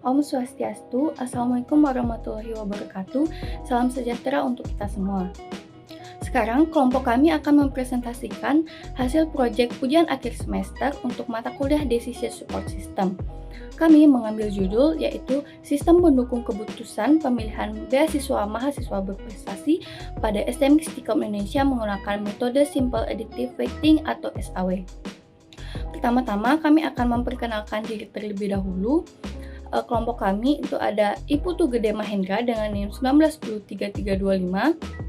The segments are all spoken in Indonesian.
Om Swastiastu, Assalamualaikum warahmatullahi wabarakatuh, salam sejahtera untuk kita semua. Sekarang kelompok kami akan mempresentasikan hasil proyek ujian akhir semester untuk mata kuliah Decision Support System. Kami mengambil judul yaitu Sistem Pendukung Keputusan Pemilihan Beasiswa Mahasiswa Berprestasi pada STM Istiqom Indonesia menggunakan metode Simple Additive Weighting atau SAW. Pertama-tama kami akan memperkenalkan diri terlebih dahulu. Kelompok kami itu ada Iputu Gede Mahendra dengan NIM 1910325.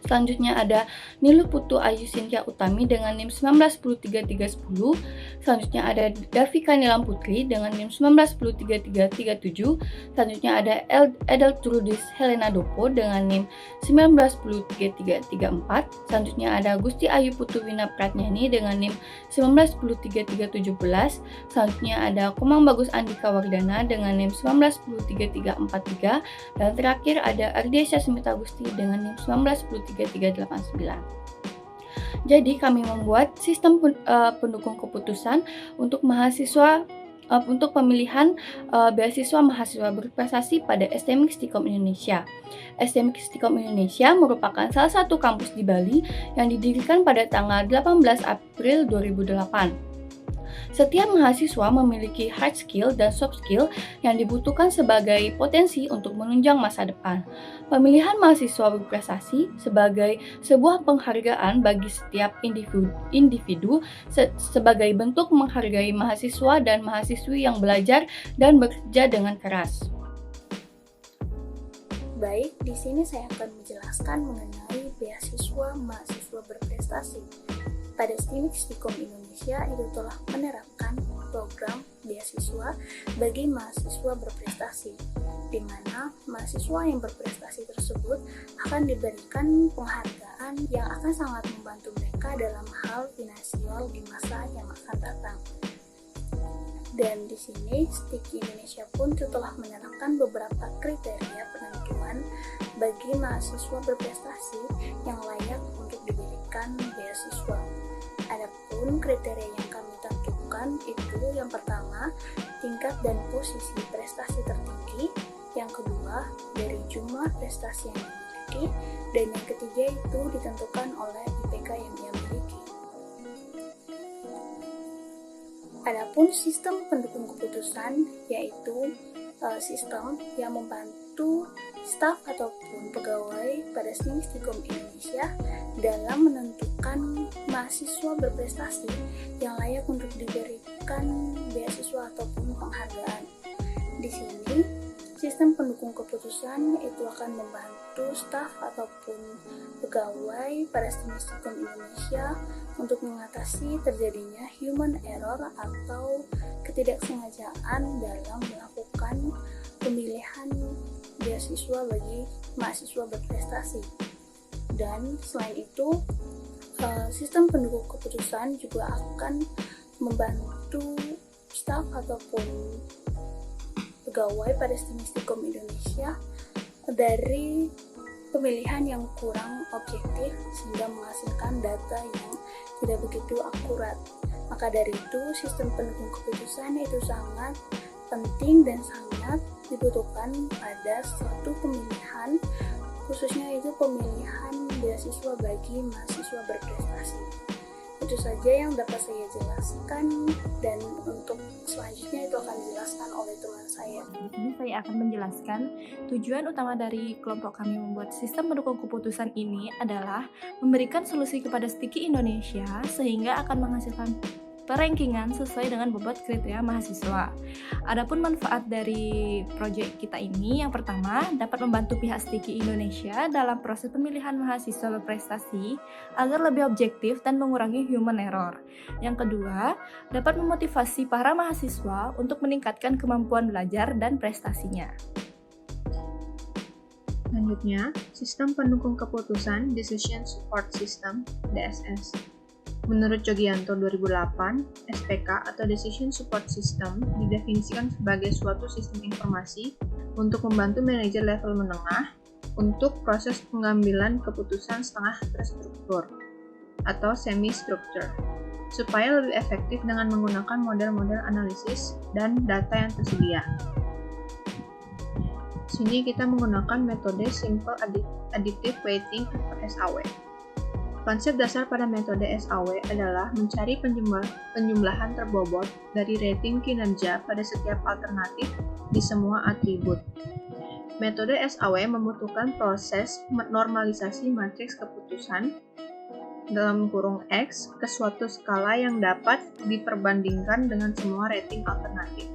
Selanjutnya ada Nilu Putu Ayu Sintia Utami dengan NIM 1910310. Selanjutnya ada Davika Nilam Putri dengan NIM 1910337. Selanjutnya ada Edeltrudis Helena Dopo dengan NIM 1910334. Selanjutnya ada Gusti Ayu Putu Wina Pratnyani dengan NIM 1910317. Selanjutnya ada Komang Bagus Andika Wardana dengan NIM 1910343. Dan terakhir ada Ardiesya Smita Gusti dengan NIM 19103 389. Jadi kami membuat sistem pendukung keputusan untuk mahasiswa untuk pemilihan beasiswa mahasiswa berprestasi pada STM Istiqom Indonesia. STM Istiqom Indonesia merupakan salah satu kampus di Bali yang didirikan pada tanggal 18 April 2008. Setiap mahasiswa memiliki hard skill dan soft skill yang dibutuhkan sebagai potensi untuk menunjang masa depan. Pemilihan mahasiswa berprestasi sebagai sebuah penghargaan bagi setiap individu sebagai bentuk menghargai mahasiswa dan mahasiswi yang belajar dan bekerja dengan keras. Baik, di sini saya akan menjelaskan mengenai beasiswa mahasiswa berprestasi. Pada STM Istiqom Indonesia itu telah menerapkan program beasiswa bagi mahasiswa berprestasi, di mana mahasiswa yang berprestasi tersebut akan diberikan penghargaan yang akan sangat membantu mereka dalam hal finansial di masa yang akan datang. Dan di sini STIK Indonesia pun telah menerapkan beberapa kriteria penentuan bagi mahasiswa berprestasi yang layak untuk diberikan beasiswa. Adapun kriteria yang kami tentukan itu yang pertama, tingkat dan posisi prestasi tertinggi, yang kedua, dari jumlah prestasi yang dimiliki, dan yang ketiga itu ditentukan oleh IPK yang dia miliki. Adapun sistem pendukung keputusan yaitu sistem yang membantu staf ataupun pegawai pada STM Istiqom Indonesia dalam menentukan mahasiswa berprestasi yang layak untuk diberikan beasiswa ataupun penghargaan. Di sini, sistem pendukung keputusan itu akan membantu staf ataupun pegawai pada STM Istiqom Indonesia untuk mengatasi terjadinya human error atau ketidaksengajaan dalam melakukan pemilihan beasiswa bagi mahasiswa berprestasi. Dan selain itu, sistem pendukung keputusan juga akan membantu staf ataupun pegawai pada STM Istiqom Indonesia dari pemilihan yang kurang objektif sehingga menghasilkan data yang tidak begitu akurat. Maka dari itu, sistem pendukung keputusan itu sangat penting dan sangat dibutuhkan pada suatu pemilihan, khususnya itu pemilihan beasiswa bagi mahasiswa berprestasi. Itu saja yang dapat saya jelaskan, dan untuk selanjutnya itu akan dijelaskan oleh teman saya. Di sini saya akan menjelaskan tujuan utama dari kelompok kami membuat sistem pendukung keputusan ini adalah memberikan solusi kepada STIKI Indonesia sehingga akan menghasilkan perankingan sesuai dengan bobot kriteria mahasiswa. Adapun manfaat dari proyek kita ini, yang pertama dapat membantu pihak STIKI Indonesia dalam proses pemilihan mahasiswa berprestasi agar lebih objektif dan mengurangi human error. Yang kedua, dapat memotivasi para mahasiswa untuk meningkatkan kemampuan belajar dan prestasinya. Selanjutnya, sistem pendukung keputusan Decision Support System (DSS). Menurut Jogianto 2008, SPK atau Decision Support System didefinisikan sebagai suatu sistem informasi untuk membantu manajer level menengah untuk proses pengambilan keputusan setengah terstruktur atau semi-structure, supaya lebih efektif dengan menggunakan model-model analisis dan data yang tersedia. sini kita menggunakan metode Simple Additive Weighting atau SAW. Konsep dasar pada metode SAW adalah mencari penjumlahan terbobot dari rating kinerja pada setiap alternatif di semua atribut. Metode SAW membutuhkan proses normalisasi matriks keputusan dalam kurung X ke suatu skala yang dapat diperbandingkan dengan semua rating alternatif.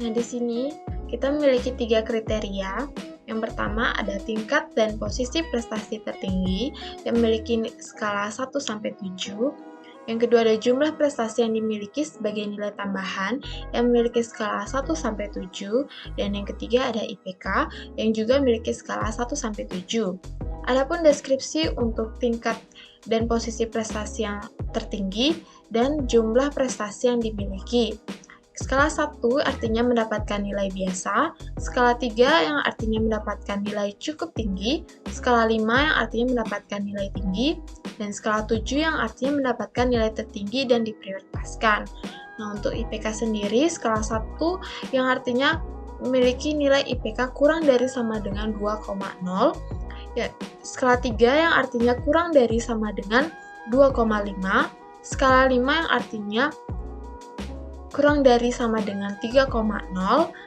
Nah, di sini kita memiliki 3 kriteria. Yang pertama ada tingkat dan posisi prestasi tertinggi yang memiliki skala 1 sampai 7. Yang kedua ada jumlah prestasi yang dimiliki sebagai nilai tambahan yang memiliki skala 1 sampai 7. Dan yang ketiga ada IPK yang juga memiliki skala 1 sampai 7. Adapun deskripsi untuk tingkat dan posisi prestasi yang tertinggi dan jumlah prestasi yang dimiliki. Skala 1 artinya mendapatkan nilai biasa, skala 3 yang artinya mendapatkan nilai cukup tinggi, skala 5 yang artinya mendapatkan nilai tinggi, dan skala 7 yang artinya mendapatkan nilai tertinggi dan diprioritaskan. Nah, untuk IPK sendiri, skala 1 yang artinya memiliki nilai IPK kurang dari sama dengan 2,0, ya, skala 3 yang artinya kurang dari sama dengan 2,5, skala 5 yang artinya kurang dari sama dengan 3,0,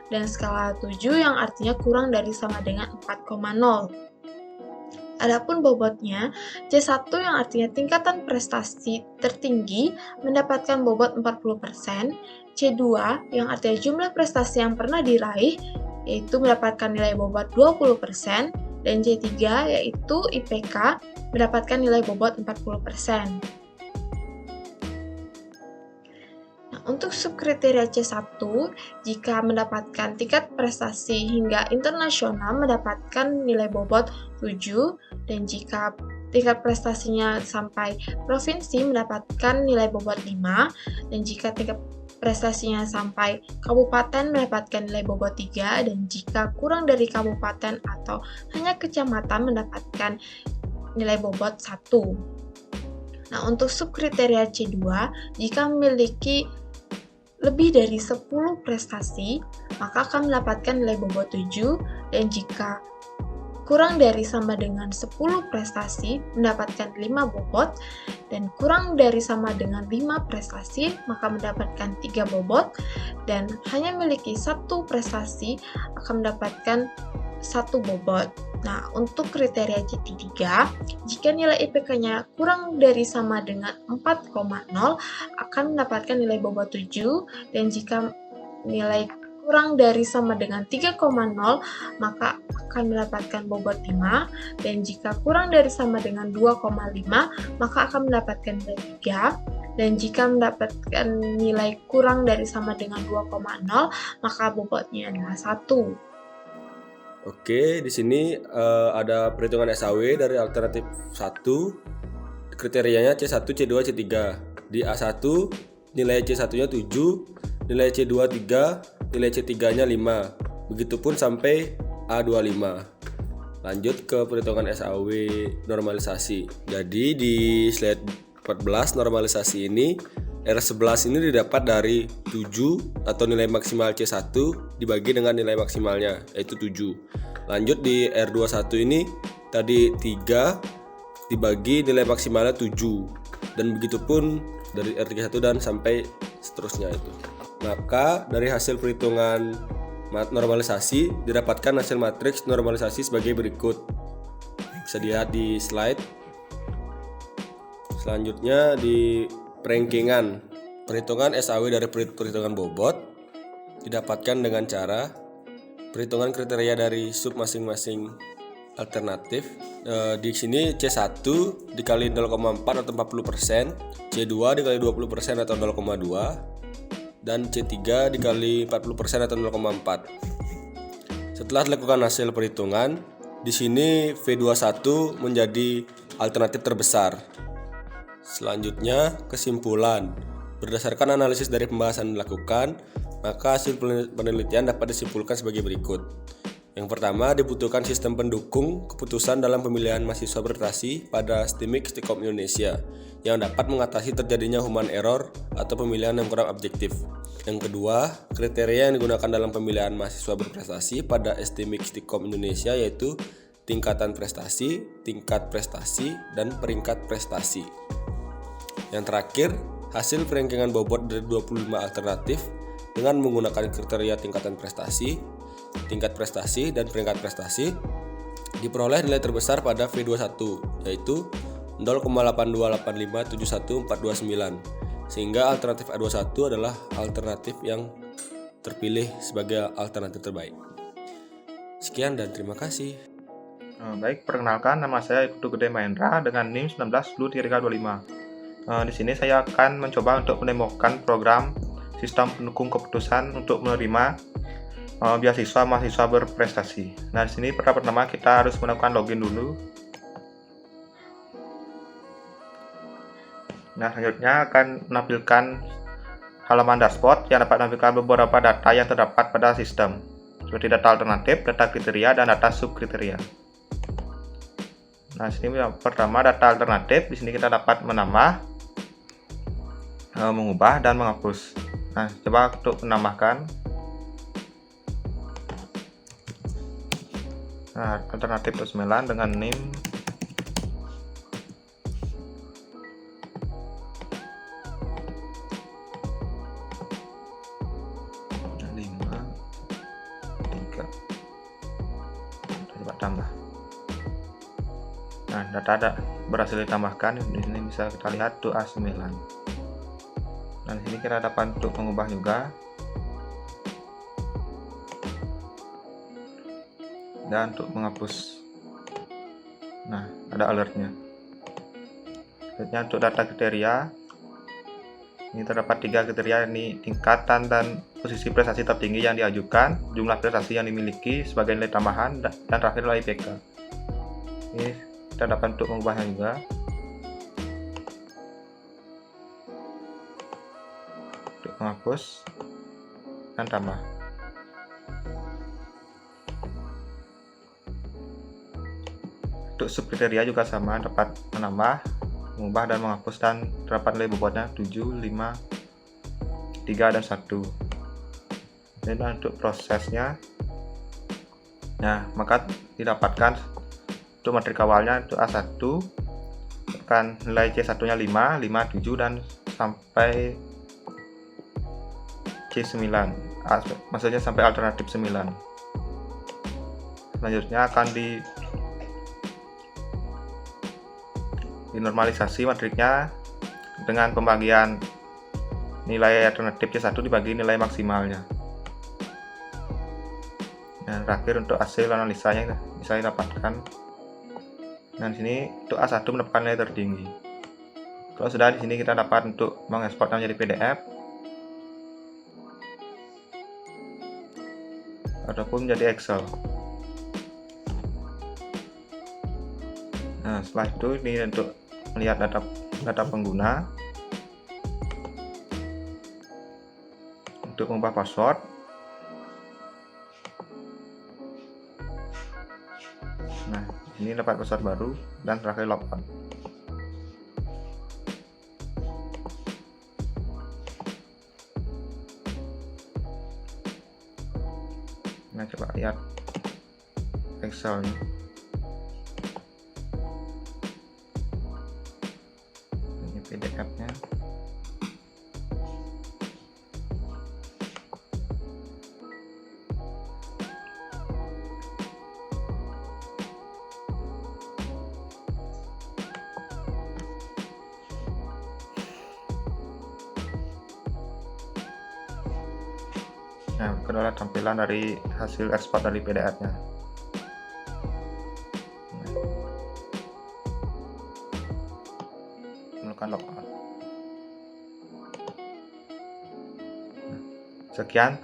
dan skala 7 yang artinya kurang dari sama dengan 4,0. Adapun bobotnya, C1 yang artinya tingkatan prestasi tertinggi mendapatkan bobot 40%, C2 yang artinya jumlah prestasi yang pernah diraih yaitu mendapatkan nilai bobot 20%, dan C3 yaitu IPK mendapatkan nilai bobot 40%. Untuk subkriteria C1, jika mendapatkan tingkat prestasi hingga internasional mendapatkan nilai bobot 7, dan jika tingkat prestasinya sampai provinsi mendapatkan nilai bobot 5, dan jika tingkat prestasinya sampai kabupaten mendapatkan nilai bobot 3, dan jika kurang dari kabupaten atau hanya kecamatan mendapatkan nilai bobot 1. Nah, untuk subkriteria C2, jika memiliki lebih dari 10 prestasi, maka akan mendapatkan nilai bobot 7, dan jika kurang dari sama dengan 10 prestasi, mendapatkan 5 bobot, dan kurang dari sama dengan 5 prestasi, maka mendapatkan 3 bobot, dan hanya memiliki 1 prestasi, akan mendapatkan 1 bobot. Nah, untuk kriteria C3, jika nilai IPK-nya kurang dari sama dengan 4,0 akan mendapatkan nilai bobot 7, dan jika nilai kurang dari sama dengan 3,0 maka akan mendapatkan bobot 5, dan jika kurang dari sama dengan 2,5 maka akan mendapatkan nilai 3, dan jika mendapatkan nilai kurang dari sama dengan 2,0 maka bobotnya adalah 1. Oke, di sini ada perhitungan SAW dari alternatif 1. Kriterianya C1, C2, C3. Di A1 nilai C1-nya 7, nilai C2 3, nilai C3-nya 5. Begitupun sampai A25. Lanjut ke perhitungan SAW normalisasi. Jadi di slide 14 normalisasi ini R11 ini didapat dari 7 atau nilai maksimal C1 dibagi dengan nilai maksimalnya yaitu 7. Lanjut di R21 ini tadi 3 dibagi nilai maksimalnya 7, dan begitupun dari R31 dan sampai seterusnya itu. Maka dari hasil perhitungan normalisasi didapatkan hasil matriks normalisasi sebagai berikut. Bisa dilihat di slide. Selanjutnya di rankingan perhitungan SAW dari perhitungan bobot didapatkan dengan cara perhitungan kriteria dari sub masing-masing alternatif. Di sini C1 dikali 0,4 atau 40%, C2 dikali 20% atau 0,2, dan C3 dikali 40% atau 0,4. Setelah dilakukan hasil perhitungan, di sini V21 menjadi alternatif terbesar. Selanjutnya, kesimpulan. Berdasarkan analisis dari pembahasan dilakukan, maka hasil penelitian dapat disimpulkan sebagai berikut. Yang pertama, dibutuhkan sistem pendukung keputusan dalam pemilihan mahasiswa berprestasi pada STIMIK Stikom Indonesia yang dapat mengatasi terjadinya human error atau pemilihan yang kurang objektif. Yang kedua, kriteria yang digunakan dalam pemilihan mahasiswa berprestasi pada STMIC Stikom Indonesia yaitu tingkatan prestasi, tingkat prestasi, dan peringkat prestasi. Yang terakhir, hasil perankingan bobot dari 25 alternatif dengan menggunakan kriteria tingkatan prestasi, tingkat prestasi, dan peringkat prestasi diperoleh nilai terbesar pada V21 yaitu 0,828571429, sehingga alternatif A21 adalah alternatif yang terpilih sebagai alternatif terbaik. Sekian dan terima kasih. Baik, perkenalkan, nama saya Ibtu Gede Mahendra dengan NIM 19-325. Di sini saya akan mencoba untuk mendemokan program sistem pendukung keputusan untuk menerima beasiswa mahasiswa berprestasi. Nah, di sini pertama kita harus melakukan login dulu. Nah, selanjutnya akan menampilkan halaman dashboard yang dapat menampilkan beberapa data yang terdapat pada sistem, seperti data alternatif, data kriteria, dan data subkriteria. Nah, sini yang pertama data alternatif. Di sini kita dapat menambah, mengubah, dan menghapus. Nah, coba untuk menambahkan. Nah, alternatif 9 dengan NIM 5, 3. Coba tambah. Nah, data berhasil ditambahkan. Di sini bisa kita lihat tuh A9. Dan di sini kita dapat untuk mengubah juga. Dan untuk menghapus. Nah, ada alertnya. Selanjutnya untuk data kriteria. Ini terdapat 3 kriteria, ini tingkatan dan posisi prestasi tertinggi yang diajukan, jumlah prestasi yang dimiliki sebagai nilai tambahan, dan terakhir adalah IPK. Ini kita dapat untuk mengubahnya juga. Untuk menghapus dan tambah. Untuk subkriteria juga sama, dapat menambah, mengubah, dan menghapus, dan terdapat nilai bobotnya 7, 5, 3, dan 1. Ini untuk prosesnya. Nah, maka didapatkan untuk matrik awalnya untuk A1 kan nilai C1 nya 5, 5, 7, dan sampai C9, maksudnya sampai alternatif 9. Selanjutnya akan dinormalisasi matriknya dengan pembagian nilai alternatif C1 dibagi nilai maksimalnya. Dan terakhir untuk hasil analisanya bisa didapatkan. Dan sini untuk A1 mendapatkan nilai tertinggi. Kalau sudah, di sini kita dapat untuk mengekspornya menjadi PDF ataupun menjadi Excel. Nah, setelah itu ini untuk melihat data pengguna, untuk mengubah password. Nah, ini dapat password baru dan terakhir logout. Nah, coba lihat Excelnya. Ini PDF-nya. Nah, itu adalah tampilan dari hasil ekspor dari PDF-nya. Melakukan logout. Sekian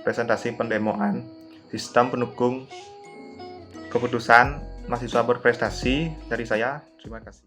presentasi pendemoan sistem pendukung keputusan mahasiswa berprestasi dari saya. Terima kasih.